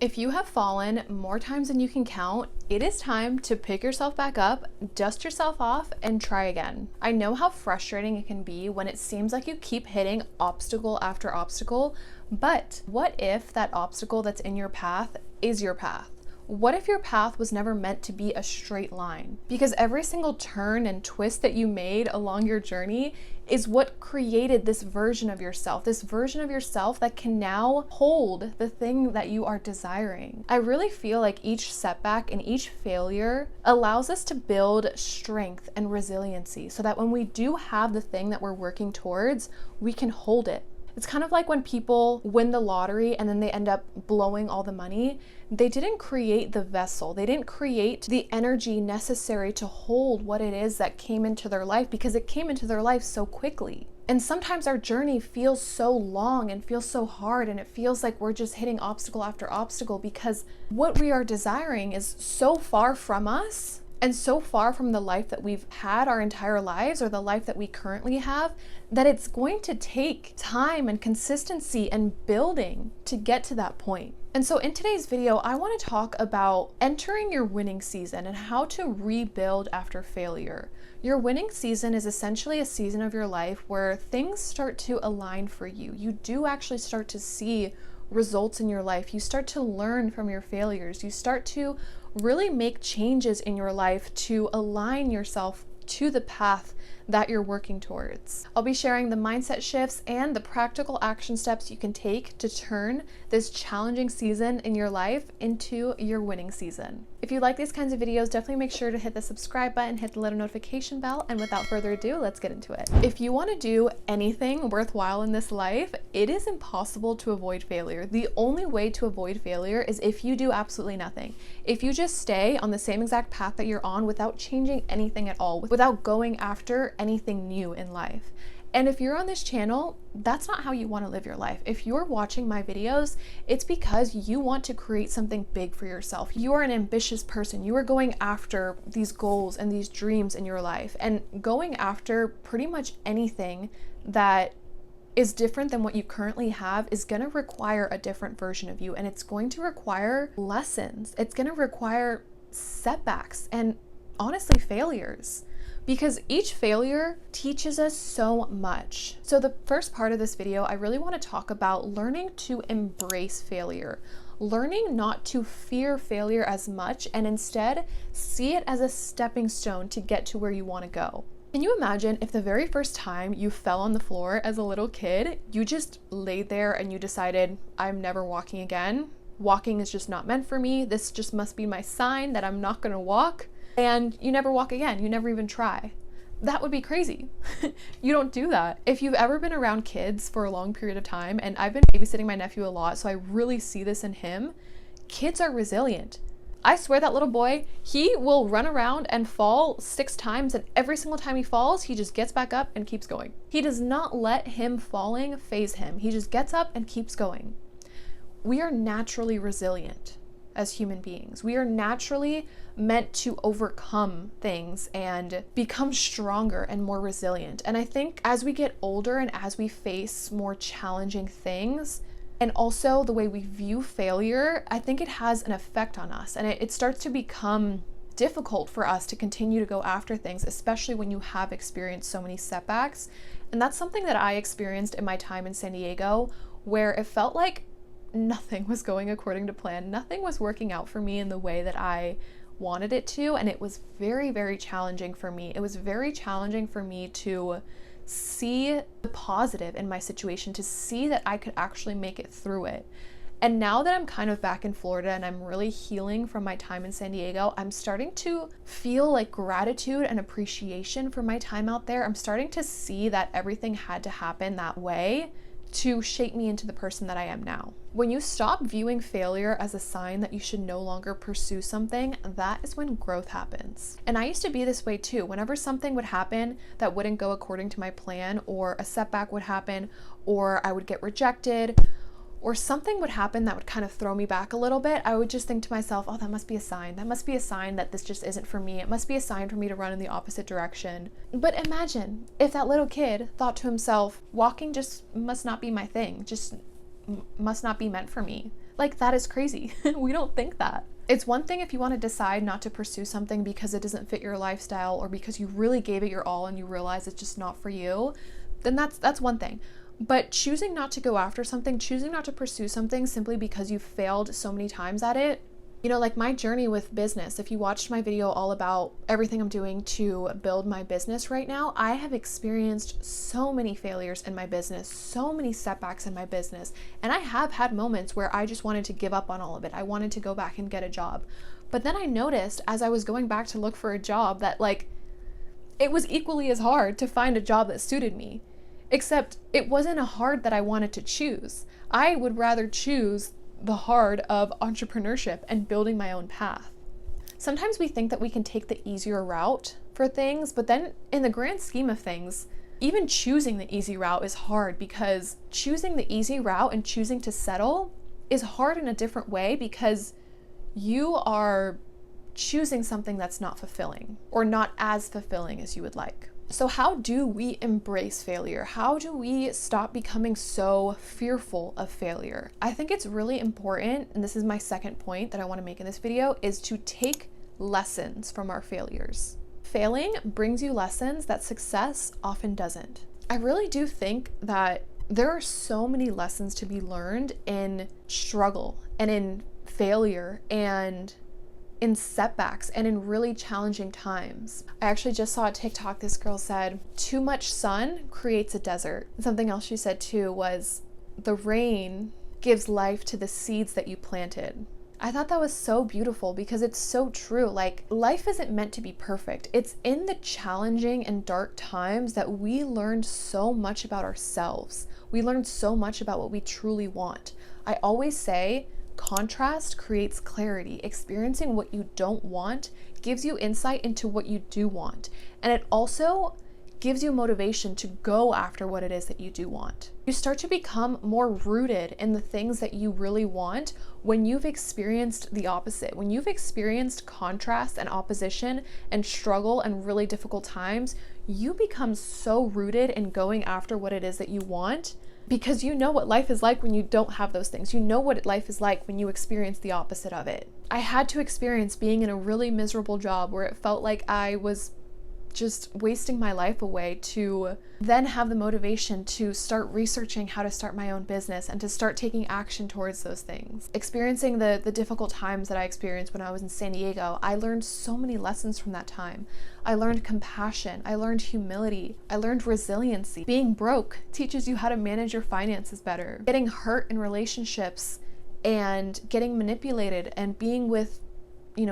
If you have fallen more times than you can count, it is time to pick yourself back up, dust yourself off, and try again. I know how frustrating it can be when it seems like you keep hitting obstacle after obstacle, but what if that obstacle that's in your path is your path? What if your path was never meant to be a straight line? Because every single turn and twist that you made along your journey is what created this version of yourself that can now hold the thing that you are desiring. I really feel like each setback and each failure allows us to build strength and resiliency so that when we do have the thing that we're working towards, we can hold it. It's kind of like when people win the lottery and then they end up blowing all the money. They didn't create the vessel. They didn't create the energy necessary to hold what it is that came into their life because it came into their life so quickly. And sometimes our journey feels so long and feels so hard, and it feels like we're just hitting obstacle after obstacle because what we are desiring is so far from us and so far from the life that we've had our entire lives, or the life that we currently have, that it's going to take time and consistency and building to get to that point. And so in today's video, I want to talk about entering your winning season and how to rebuild after failure. Your winning season is essentially a season of your life where things start to align for you. You do actually start to see results in your life. You start to learn from your failures. You start to really make changes in your life to align yourself to the path that you're working towards. I'll be sharing the mindset shifts and the practical action steps you can take to turn this challenging season in your life into your winning season. If you like these kinds of videos, definitely make sure to hit the subscribe button, hit the little notification bell, and without further ado, let's get into it. If you want to do anything worthwhile in this life, it is impossible to avoid failure. The only way to avoid failure is if you do absolutely nothing. If you just stay on the same exact path that you're on without changing anything at all, without going after anything new in life. And if you're on this channel, that's not how you want to live your life. If you're watching my videos, it's because you want to create something big for yourself. You are an ambitious person. You are going after these goals and these dreams in your life, and going after pretty much anything that is different than what you currently have is going to require a different version of you, and it's going to require lessons. It's going to require setbacks and honestly failures, because each failure teaches us so much. So the first part of this video, I really want to talk about learning to embrace failure, learning not to fear failure as much, and instead see it as a stepping stone to get to where you want to go. Can you imagine if the very first time you fell on the floor as a little kid, you just laid there and you decided, I'm never walking again. Walking is just not meant for me. This just must be my sign that I'm not going to walk. And you never walk again. You never even try. That would be crazy. You don't do that. If you've ever been around kids for a long period of time, and I've been babysitting my nephew a lot, so I really see this in him, kids are resilient. I swear that little boy, he will run around and fall 6 times, and every single time he falls, he just gets back up and keeps going. He does not let him falling faze him. He just gets up and keeps going. We are naturally resilient as human beings. We are naturally meant to overcome things and become stronger and more resilient. And I think as we get older and as we face more challenging things, and also the way we view failure, I think it has an effect on us, and it starts to become difficult for us to continue to go after things, especially when you have experienced so many setbacks. And that's something that I experienced in my time in San Diego, where it felt like nothing was going according to plan. Nothing was working out for me in the way that I wanted it to, and it was very, very challenging for me. It was very challenging for me to see the positive in my situation, to see that I could actually make it through it. And now that I'm kind of back in Florida and I'm really healing from my time in San Diego, I'm starting to feel like gratitude and appreciation for my time out there. I'm starting to see that everything had to happen that way to shape me into the person that I am now. When you stop viewing failure as a sign that you should no longer pursue something, that is when growth happens. And I used to be this way too. Whenever something would happen that wouldn't go according to my plan, or a setback would happen, or I would get rejected, or something would happen that would kind of throw me back a little bit, I would just think to myself, oh, that must be a sign. That must be a sign that this just isn't for me. It must be a sign for me to run in the opposite direction. But imagine if that little kid thought to himself, walking just must not be my thing, just must not be meant for me. Like, that is crazy. We don't think that. It's one thing if you want to decide not to pursue something because it doesn't fit your lifestyle or because you really gave it your all and you realize it's just not for you, then that's one thing. But choosing not to go after something, choosing not to pursue something simply because you failed so many times at it, you know, like my journey with business, if you watched my video all about everything I'm doing to build my business right now, I have experienced so many failures in my business, so many setbacks in my business. And I have had moments where I just wanted to give up on all of it. I wanted to go back and get a job. But then I noticed as I was going back to look for a job that like, it was equally as hard to find a job that suited me, except it wasn't a hard that I wanted to choose. I would rather choose the hard of entrepreneurship and building my own path. Sometimes we think that we can take the easier route for things, but then in the grand scheme of things, even choosing the easy route is hard, because choosing the easy route and choosing to settle is hard in a different way, because you are choosing something that's not fulfilling or not as fulfilling as you would like. So how do we embrace failure? How do we stop becoming so fearful of failure? I think it's really important, and this is my second point that I want to make in this video, is to take lessons from our failures. Failing brings you lessons that success often doesn't. I really do think that there are so many lessons to be learned in struggle and in failure and in setbacks and in really challenging times. I actually just saw a TikTok. This girl said, too much sun creates a desert. Something else she said too was, the rain gives life to the seeds that you planted. I thought that was so beautiful, because it's so true. Like, life isn't meant to be perfect. It's in the challenging and dark times that we learned so much about ourselves. We learned so much about what we truly want. I always say, contrast creates clarity. Experiencing what you don't want gives you insight into what you do want. And it also gives you motivation to go after what it is that you do want. You start to become more rooted in the things that you really want when you've experienced the opposite. When you've experienced contrast and opposition and struggle and really difficult times, you become so rooted in going after what it is that you want, because you know what life is like when you don't have those things. You know what life is like when you experience the opposite of it. I had to experience being in a really miserable job where it felt like I was just wasting my life away, to then have the motivation to start researching how to start my own business and to start taking action towards those things. Experiencing the difficult times that I experienced when I was in San Diego, I learned so many lessons from that time. I learned compassion, I learned humility, I learned resiliency. Being broke teaches you how to manage your finances better. Getting hurt in relationships and getting manipulated and being with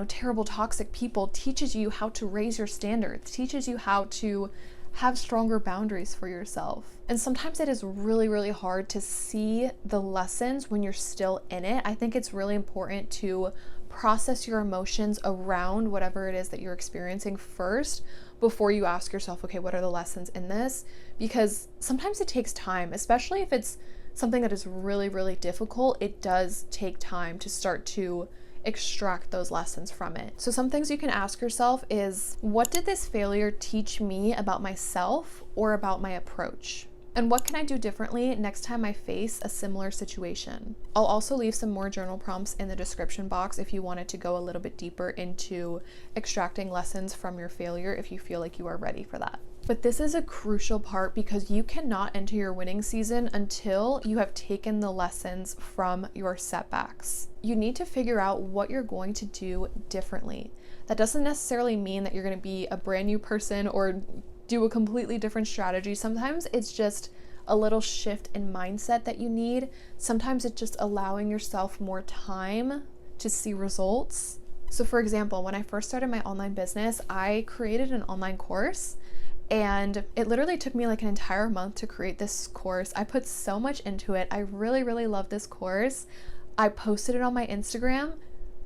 terrible toxic people teaches you how to raise your standards, teaches you how to have stronger boundaries for yourself. And sometimes it is really, really hard to see the lessons when you're still in it. I think it's really important to process your emotions around whatever it is that you're experiencing first before you ask yourself, okay, what are the lessons in this? Because sometimes it takes time, especially if it's something that is really, really difficult. It does take time to start to extract those lessons from it. So some things you can ask yourself is, what did this failure teach me about myself or about my approach? And what can I do differently next time I face a similar situation? I'll also leave some more journal prompts in the description box if you wanted to go a little bit deeper into extracting lessons from your failure if you feel like you are ready for that. But this is a crucial part, because you cannot enter your winning season until you have taken the lessons from your setbacks. You need to figure out what you're going to do differently. That doesn't necessarily mean that you're going to be a brand new person or do a completely different strategy. Sometimes it's just a little shift in mindset that you need. Sometimes it's just allowing yourself more time to see results. So for example, when I first started my online business, I created an online course. And it literally took me like an entire month to create this course. I put so much into it. I really, really love this course. I posted it on my Instagram.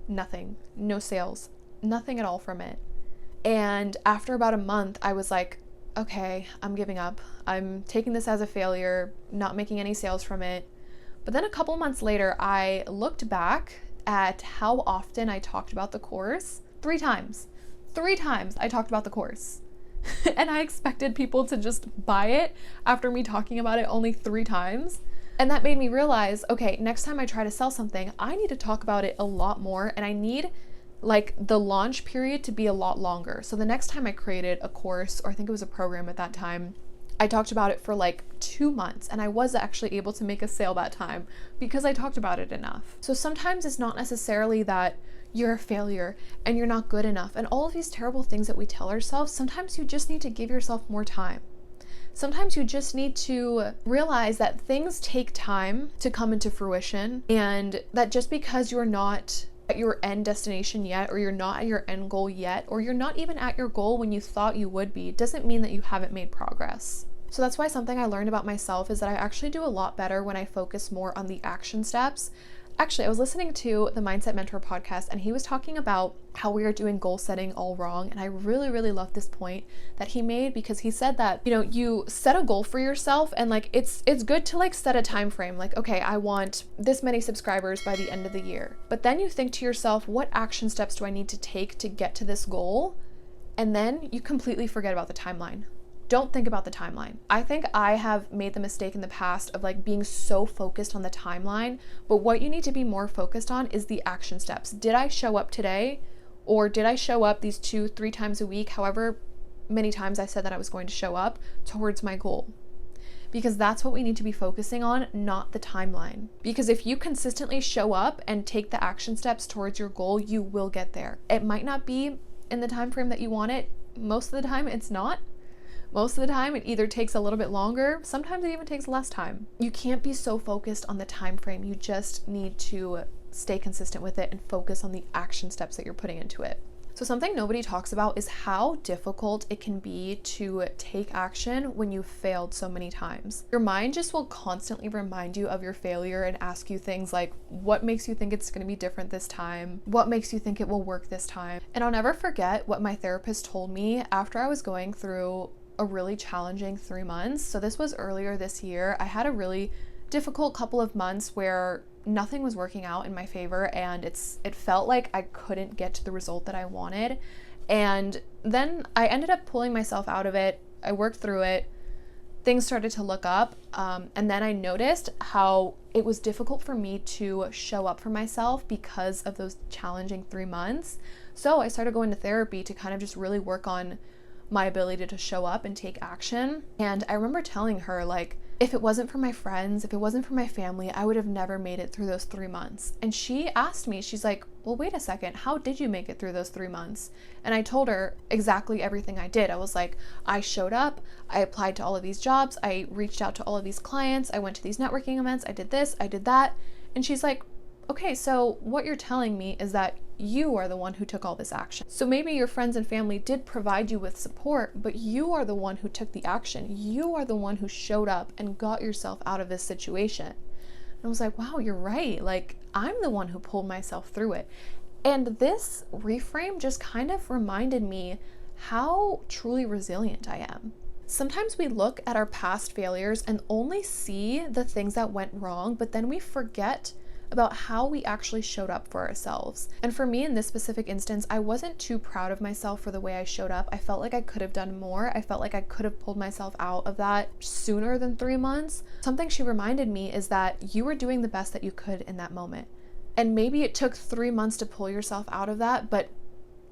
Nothing, no sales, nothing at all from it. And after about a month, I was like, okay, I'm giving up. I'm taking this as a failure, not making any sales from it. But then a couple months later, I looked back at how often I talked about the course. 3 times. 3 times I talked about the course. And I expected people to just buy it after me talking about it only 3 times. And that made me realize, okay, next time I try to sell something, I need to talk about it a lot more, and I need like the launch period to be a lot longer. So the next time I created a course, or I think it was a program at that time, I talked about it for like 2 months, and I was actually able to make a sale that time because I talked about it enough. So sometimes it's not necessarily that you're a failure and you're not good enough and all of these terrible things that we tell ourselves. Sometimes you just need to give yourself more time. Sometimes you just need to realize that things take time to come into fruition, and that just because you're not at your end destination yet, or you're not at your end goal yet, or you're not even at your goal when you thought you would be, doesn't mean that you haven't made progress. So that's why something I learned about myself is that I actually do a lot better when I focus more on the action steps. Actually, I was listening to the Mindset Mentor podcast, and he was talking about how we are doing goal setting all wrong. And I really, really love this point that he made, because he said that, you set a goal for yourself, and like, it's good to like set a time frame. Like, okay, I want this many subscribers by the end of the year. But then you think to yourself, what action steps do I need to take to get to this goal? And then you completely forget about the timeline. Don't think about the timeline. I think I have made the mistake in the past of like being so focused on the timeline, but what you need to be more focused on is the action steps. Did I show up today? Or did I show up these 2-3 times a week, however many times I said that I was going to show up, towards my goal? Because that's what we need to be focusing on, not the timeline. Because if you consistently show up and take the action steps towards your goal, you will get there. It might not be in the time frame that you want it. Most of the time it's not. Most of the time, it either takes a little bit longer, sometimes it even takes less time. You can't be so focused on the time frame. You just need to stay consistent with it and focus on the action steps that you're putting into it. So something nobody talks about is how difficult it can be to take action when you've failed so many times. Your mind just will constantly remind you of your failure and ask you things like, what makes you think it's going to be different this time? What makes you think it will work this time? And I'll never forget what my therapist told me after I was going through a really challenging 3 months. So this was earlier this year. I had a really difficult couple of months where nothing was working out in my favor, and it felt like I couldn't get to the result that I wanted. And then I ended up pulling myself out of it. I worked through it. Things started to look up. And then I noticed how it was difficult for me to show up for myself because of those challenging 3 months. So I started going to therapy to kind of just really work on my ability to show up and take action. And I remember telling her, like, if it wasn't for my friends, if it wasn't for my family, I would have never made it through those 3 months. And she asked me, she's like, well, wait a second, how did you make it through those 3 months? And I told her exactly everything I did. I was like, I showed up, I applied to all of these jobs, I reached out to all of these clients, I went to these networking events, I did this, I did that. And she's like, okay, so what you're telling me is that you are the one who took all this action. So maybe your friends and family did provide you with support, but you are the one who took the action. You are the one who showed up and got yourself out of this situation. And I was like, wow, you're right. Like, I'm the one who pulled myself through it. And this reframe just kind of reminded me how truly resilient I am. Sometimes we look at our past failures and only see the things that went wrong, but then we forget about how we actually showed up for ourselves. And for me, in this specific instance, I wasn't too proud of myself for the way I showed up. I felt like I could have done more. I felt like I could have pulled myself out of that sooner than 3 months. Something she reminded me is that you were doing the best that you could in that moment. And maybe it took 3 months to pull yourself out of that, but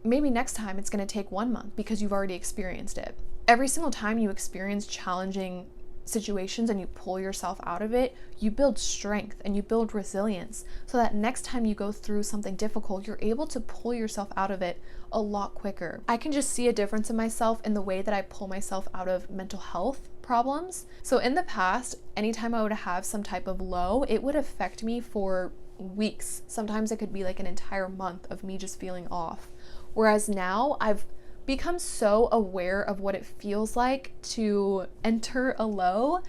maybe next time it's going to take 1 month because you've already experienced it. Every single time you experience challenging situations and you pull yourself out of it, you build strength and you build resilience, so that next time you go through something difficult, you're able to pull yourself out of it a lot quicker. I can just see a difference in myself in the way that I pull myself out of mental health problems. So in the past, anytime I would have some type of low, it would affect me for weeks. Sometimes it could be like an entire month of me just feeling off. Whereas now I've become so aware of what it feels like to enter a low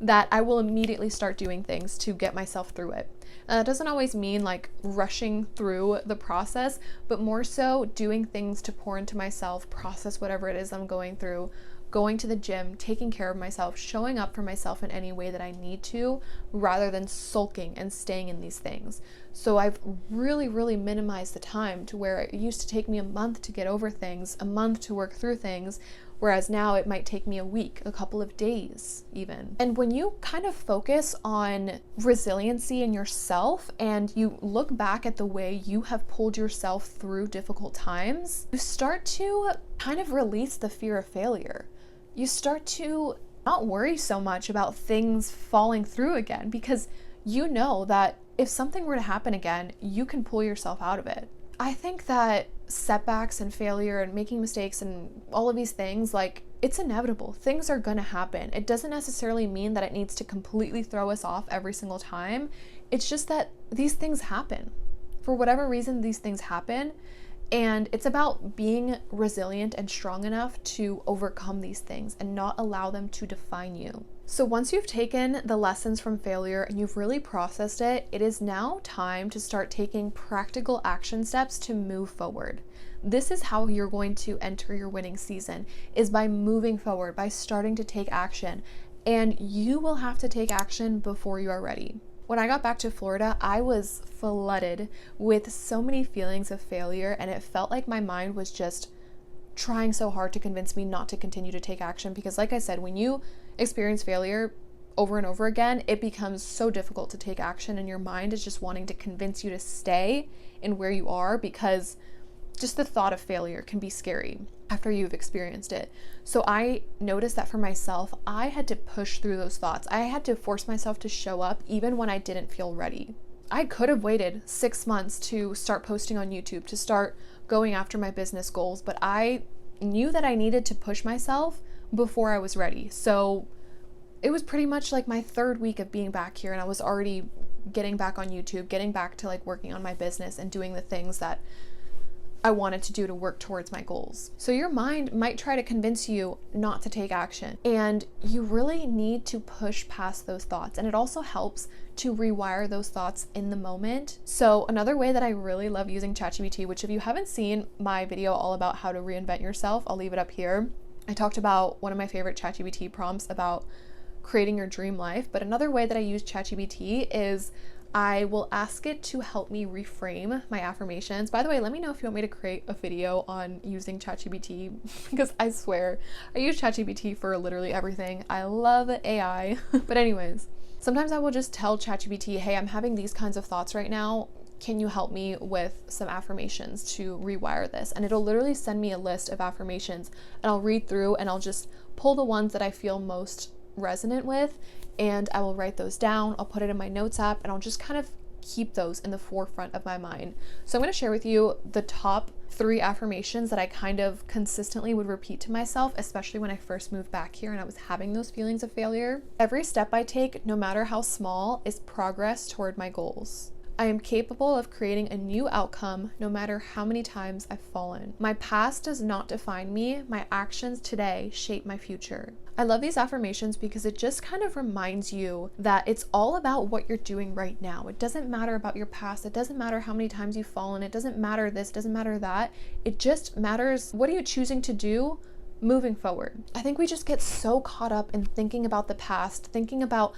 that I will immediately start doing things to get myself through it. And that doesn't always mean like rushing through the process, but more so doing things to pour into myself, process whatever it is I'm going through, going to the gym, taking care of myself, showing up for myself in any way that I need to, rather than sulking and staying in these things. So I've really, really minimized the time to where it used to take me a month to get over things, a month to work through things, Whereas now it might take me a week, a couple of days even. And when you kind of focus on resiliency in yourself and you look back at the way you have pulled yourself through difficult times, you start to kind of release the fear of failure. You start to not worry so much about things falling through again, because you know that if something were to happen again, you can pull yourself out of it. I think that setbacks and failure and making mistakes and all of these things, like, it's inevitable. Things are gonna happen. It doesn't necessarily mean that it needs to completely throw us off every single time. It's just that these things happen. For whatever reason, these things happen. And it's about being resilient and strong enough to overcome these things and not allow them to define you. So once you've taken the lessons from failure and you've really processed it, it is now time to start taking practical action steps to move forward. This is how you're going to enter your winning season, is by moving forward, by starting to take action. And you will have to take action before you are ready. When I got back to Florida, I was flooded with so many feelings of failure, and it felt like my mind was just trying so hard to convince me not to continue to take action. Because like I said, when you experience failure over and over again, it becomes so difficult to take action, and your mind is just wanting to convince you to stay in where you are, because just the thought of failure can be scary after you've experienced it. So I noticed that for myself, I had to push through those thoughts. I had to force myself to show up even when I didn't feel ready. I could have waited 6 months to start posting on YouTube, to start going after my business goals, but I knew that I needed to push myself before I was ready. So it was pretty much like my 3rd week of being back here, and I was already getting back on YouTube, getting back to like working on my business and doing the things that I wanted to do to work towards my goals. So your mind might try to convince you not to take action, and you really need to push past those thoughts. And it also helps to rewire those thoughts in the moment. So another way that I really love using ChatGPT, which if you haven't seen my video all about how to reinvent yourself, I'll leave it up here. I talked about one of my favorite ChatGPT prompts about creating your dream life. But another way that I use ChatGPT is I will ask it to help me reframe my affirmations. By the way, let me know if you want me to create a video on using ChatGPT, because I swear I use ChatGPT for literally everything. I love AI. But anyways, sometimes I will just tell ChatGPT, hey, I'm having these kinds of thoughts right now. Can you help me with some affirmations to rewire this? And it'll literally send me a list of affirmations, and I'll read through and I'll just pull the ones that I feel most resonant with, and I will write those down. I'll put it in my notes app, and I'll just kind of keep those in the forefront of my mind. So I'm going to share with you the top 3 affirmations that I kind of consistently would repeat to myself, especially when I first moved back here and I was having those feelings of failure. Every step I take, no matter how small, is progress toward my goals. I am capable of creating a new outcome no matter how many times I've fallen. My past does not define me. My actions today shape my future. I love these affirmations because it just kind of reminds you that it's all about what you're doing right now. It doesn't matter about your past. It doesn't matter how many times you've fallen. It doesn't matter this, it doesn't matter that. It just matters, what are you choosing to do moving forward? I think we just get so caught up in thinking about the past, thinking about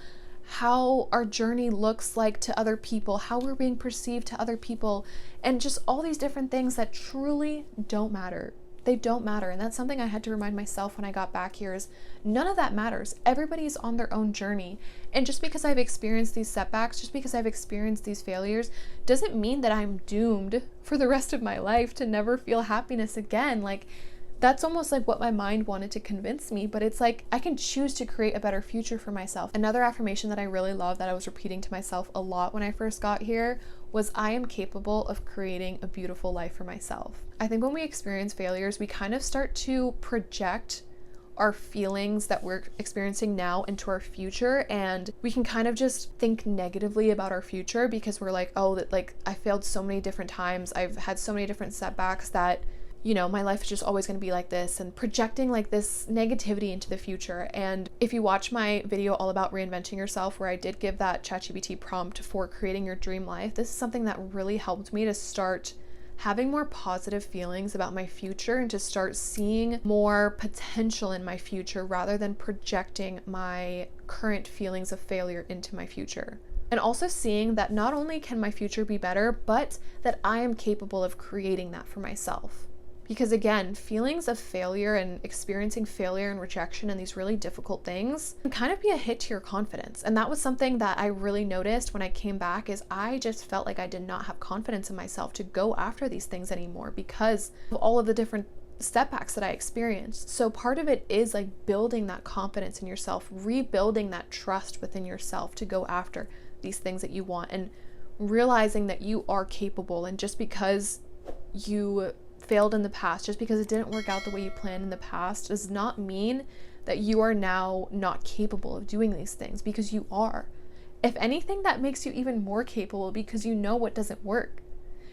how our journey looks like to other people, how we're being perceived to other people, and just all these different things that truly don't matter. They don't matter. And that's something I had to remind myself when I got back here, is none of that matters. Everybody's on their own journey. And just because I've experienced these setbacks, just because I've experienced these failures, doesn't mean that I'm doomed for the rest of my life to never feel happiness again. Like, that's almost like what my mind wanted to convince me, but it's like I can choose to create a better future for myself. Another affirmation that I really love that I was repeating to myself a lot when I first got here was, I am capable of creating a beautiful life for myself. I think when we experience failures, we kind of start to project our feelings that we're experiencing now into our future, and we can kind of just think negatively about our future because we're like, oh, that like I failed so many different times, I've had so many different setbacks that, you know, my life is just always going to be like this, and projecting like this negativity into the future. And if you watch my video all about reinventing yourself, where I did give that ChatGPT prompt for creating your dream life, this is something that really helped me to start having more positive feelings about my future and to start seeing more potential in my future rather than projecting my current feelings of failure into my future. And also seeing that not only can my future be better, but that I am capable of creating that for myself. Because again, feelings of failure and experiencing failure and rejection and these really difficult things can kind of be a hit to your confidence. And that was something that I really noticed when I came back, is I just felt like I did not have confidence in myself to go after these things anymore because of all of the different setbacks that I experienced. So part of it is like building that confidence in yourself, rebuilding that trust within yourself to go after these things that you want, and realizing that you are capable. And just because you failed in the past, just because it didn't work out the way you planned in the past, does not mean that you are now not capable of doing these things, because you are. If anything, that makes you even more capable, because you know what doesn't work.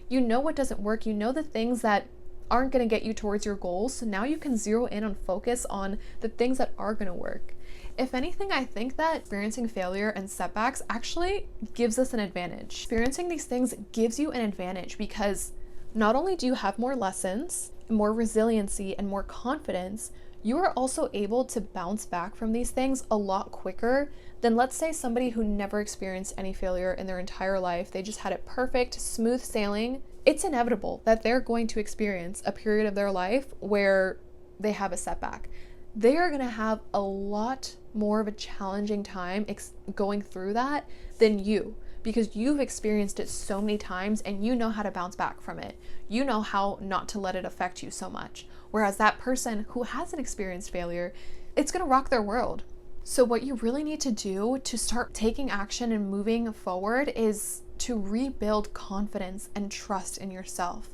You know what doesn't work. You know the things that aren't going to get you towards your goals. So now you can zero in on focus on the things that are going to work. If anything, I think that experiencing failure and setbacks actually gives us an advantage. Experiencing these things gives you an advantage because not only do you have more lessons, more resiliency, and more confidence, you are also able to bounce back from these things a lot quicker than, let's say, somebody who never experienced any failure in their entire life. They just had it perfect, smooth sailing. It's inevitable that they're going to experience a period of their life where they have a setback. They are going to have a lot more of a challenging time going through that than you, because you've experienced it so many times and you know how to bounce back from it. You know how not to let it affect you so much. Whereas that person who hasn't experienced failure, it's going to rock their world. So what you really need to do to start taking action and moving forward is to rebuild confidence and trust in yourself,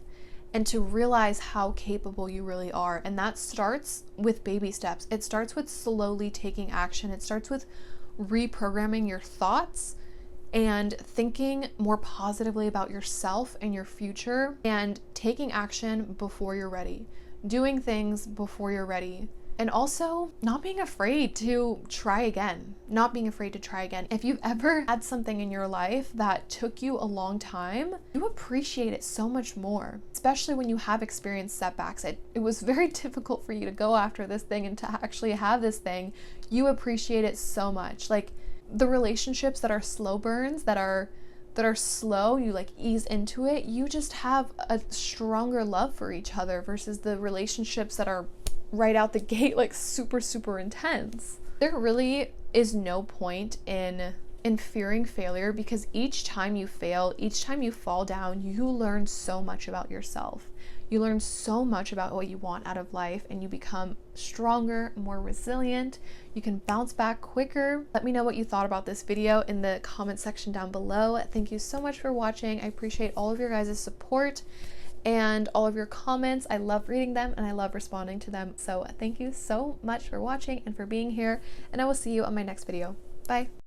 and to realize how capable you really are. And that starts with baby steps. It starts with slowly taking action. It starts with reprogramming your thoughts and thinking more positively about yourself and your future, and taking action before you're ready, doing things before you're ready. And also not being afraid to try again, If you've ever had something in your life that took you a long time, you appreciate it so much more, especially when you have experienced setbacks. It was very difficult for you to go after this thing and to actually have this thing. You appreciate it so much. Like the relationships that are slow burns, that are slow, you like ease into it, you just have a stronger love for each other versus the relationships that are right out the gate like super, super intense. There really is no point in fearing failure, because each time you fail, each time you fall down, you learn so much about yourself. You learn so much about what you want out of life, and you become stronger, more resilient. You can bounce back quicker. Let me know what you thought about this video in the comment section down below. Thank you so much for watching. I appreciate all of your guys' support and all of your comments. I love reading them and I love responding to them. So thank you so much for watching and for being here, and I will see you on my next video. Bye.